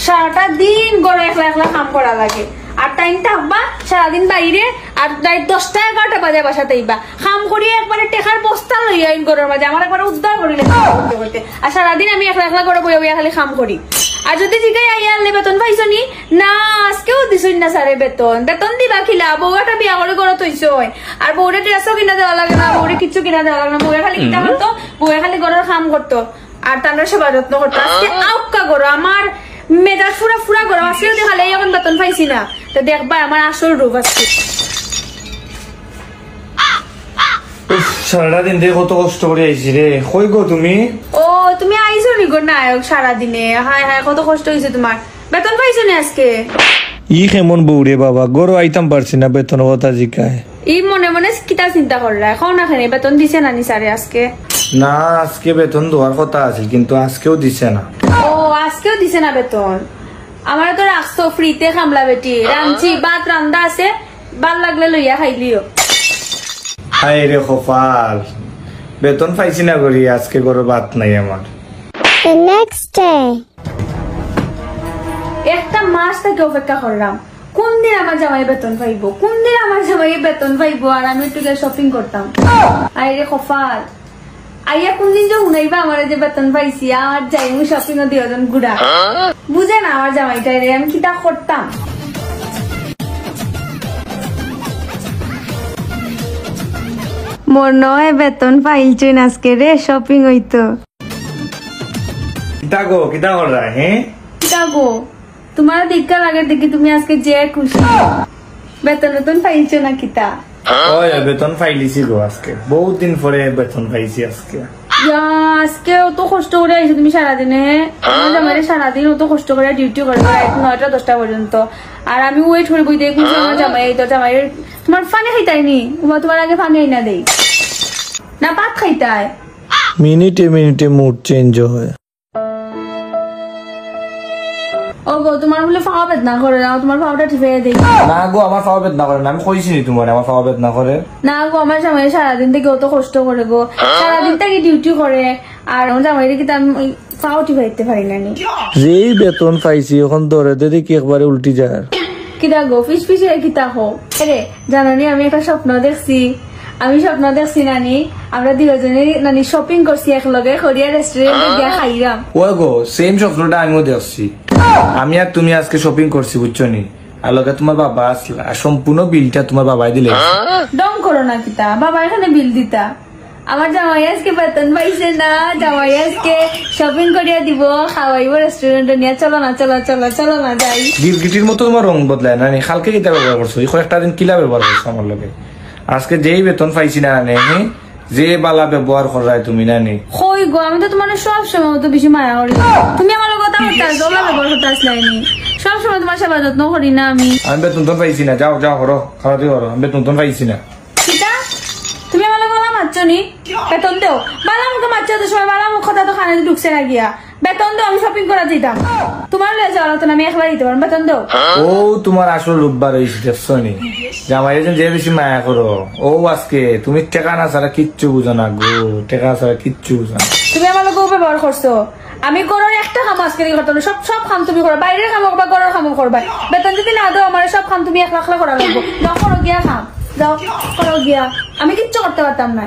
সারাটা দিন গড় একলা একলা কাম করা লাগে আর টাইম থাকবা সারাদিন বাইরে আর 10টা 11টা বাজে বাসাতে আইবা কাম করিয়ে একবারে টেকার বস্তা লইয়া আইন ঘরের মাঝে আমার একবার উদ্ধার করিলে আর সারাদিন আমি একলা একলা করে বইয়া বইয়া খালি কাম করি আর যদি জিগাই আইয়া আনলে বেতন পাইছো নি না আজকেও দিছই না স্যারে বেতন দিবা খিলা বউ একটা বিয়া করে ঘরে তৈছ আর বউরে ড্রেসও কিনা দেওয়া লাগে না বউরে কিচ্ছু কিনা দেওয়া লাগে না বউয়ে খালি কিনা করতো বউয়ে খালি ঘরের কাম করতো আর তার সেবা যত্ন করতো আজকে আউকা করো আমার মেজাজ ফুরা ফুরা করো আজকেও দেখালে এখন বেতন পাইছি না তো দেখবা আমার আসল রূপ আজকে সারাটা দিন দিয়ে কত কষ্ট করে আইছি রে কই গো তুমি ও তুমি আইছো নি গো নায়ক সারাদিনে হায় হায় কত কষ্ট হয়েছে তোমার বেতন পাইছো না আজকে ই কেমন বউ রে বাবা গরো আইতাম পারছি না বেতন কথা জিকায় ই মনে মনে কিতা চিন্তা করলা এখন না খানে বেতন দিছে না নি স্যারে আজকে না আজকে বেতন দেওয়ার কথা আছে কিন্তু আজকেও দিছে না ও আজকেও দিছে না বেতন আমার তো রাখছো ফ্রিতে খামলা বেটি রাঁধছি ভাত রান্দা আছে ভাল লাগলে লইয়া খাইলিও হায় রে কপাল বেতন পাইছি না করি আজকে গরো ভাত নাই আমার The next day. একটা মাস থেকে অপেক্ষা করলাম কোন দিন আমার জামাই বেতন পাইবো কোন দিন আমার জামাই বেতন পাইবো আর আমি একটু শপিং করতাম আরে কপাল আইয়া কোন দিন যে শুনাইবা আমার যে বেতন পাইছি আর যাই আমি শপিং ও দিয়ে গুড়া বুঝে না আমার জামাইটাই রে আমি কিটা করতাম মোর নয় বেতন পাইলছই আজকে রে শপিং হইতো কিতা গো কিতা কররা হ্যাঁ কিটা গো তোমার দেখা লাগে দেখি তুমি আজকে যে খুশি বেতন পাইছো না কিতা ওই বেতন পাইলিছি গো আজকে বহুত দিন পরে বেতন পাইছি আজকে আজকে অত কষ্ট করে আইছো তুমি সারাদিনে আমার জামাইরে সারাদিন অত কষ্ট করে ডিউটি করে 9টা 10টা পর্যন্ত আর আমি ওয়েট করে বই দেখুন আমার জামাই তো জামাইয়ের তোমার ফানে খাইতাইনি তোমার আগে ফানে আইনা দেই না পাত খাইতাই মিনিটে মিনিটে মুড চেঞ্জ হয় ও গো তোমার বলে ফাওয়া বেদনা করে নাও তোমার ফাওয়াটা ঠিক হয়ে দেই না গো আমার ফাওয়া বেদনা করে না আমি কইছি নি তোমার আমার ফাওয়া বেদনা করে না গো আমার জামাই সারাদিন থেকে অত কষ্ট করে গো সারাদিন থেকে ডিউটি করে আর আমার জামাইরে কি আমি ফাও ঠিক হইতে পারি না নি যেই বেতন পাইছি এখন ধরে দেখি কি একবারে উল্টি যায় কিটা গো ফিস ফিস কিটা হো আরে জানোনি আমি একটা স্বপ্ন দেখছি নানি আমরা দুজনে নানি শপিং করছি একলগে কোরিয়া রেস্টুরেন্টে গিয়া খাইলাম ও গো সেম স্বপ্নটা আমিও দেখছি আমি আর তুমি আজকে শপিং করছি বুঝছো নি আর লগে তোমার বাবা আসলা আর সম্পূর্ণ বিলটা তোমার বাবাই দিলে ডং করো না কিটা বাবা এখানে বিল দিতা আমার জামাই আজকে বেতন পাইছে না জামাই আজকে শপিং করিয়া দিব খাওয়াইব রেস্টুরেন্টে নিয়ে চলো না যাই গিরগিটির মতো তোমার রং বদলায় না নি কালকে কিতা ব্যবহার করছো এই কয়েকটা দিন কিলা ব্যবহার করছো আমার লগে আজকে যেই বেতন পাইছি না নে যে বালা ব্যবহার করায় তুমি না নি কই গো আমি তো তোমার সব সময় তো বেশি মায়া করি তুমি আমার কথা করতে আসো ওলা ব্যবহার করতে আসলাইনি সব সময় তোমার সেবা যত্ন করি না আমি বেতন পাইছি না যাও করো খাওয়া দিয়ে করো আমি বেতন পাইছি না তুমি আমার গলা মারছো নি বেতন দেও বালা মুখে মারছো তো সময় বালা মুখ কথা তো খানে ঢুকছে না গিয়া বেতন দেও আমি শপিং করা যেতাম তোমার লয়ে যাওয়ার তো আমি একবার দিতে পারবো বেতন দেও ও তোমার আসল রূপবার হয়েছে দেখছো নি জামাই যে বেশি মায়া করো ও আজকে তুমি টেকা না ছাড়া কিচ্ছু বুঝো না গো টেকা ছাড়া কিচ্ছু বুঝো না তুমি আমার লোক ব্যবহার করছো আমি গরুর একটা কাম আজকে করতাম সব খাম তুমি করো বাইরের কাম করবা গরুর কাম করবা বেতন যদি না দাও আমার সব খাম তুমি 1 লাখ করা লাগবো করো গিয়া খাম যাও করো গিয়া আমি কিচ্ছু করতে পারতাম না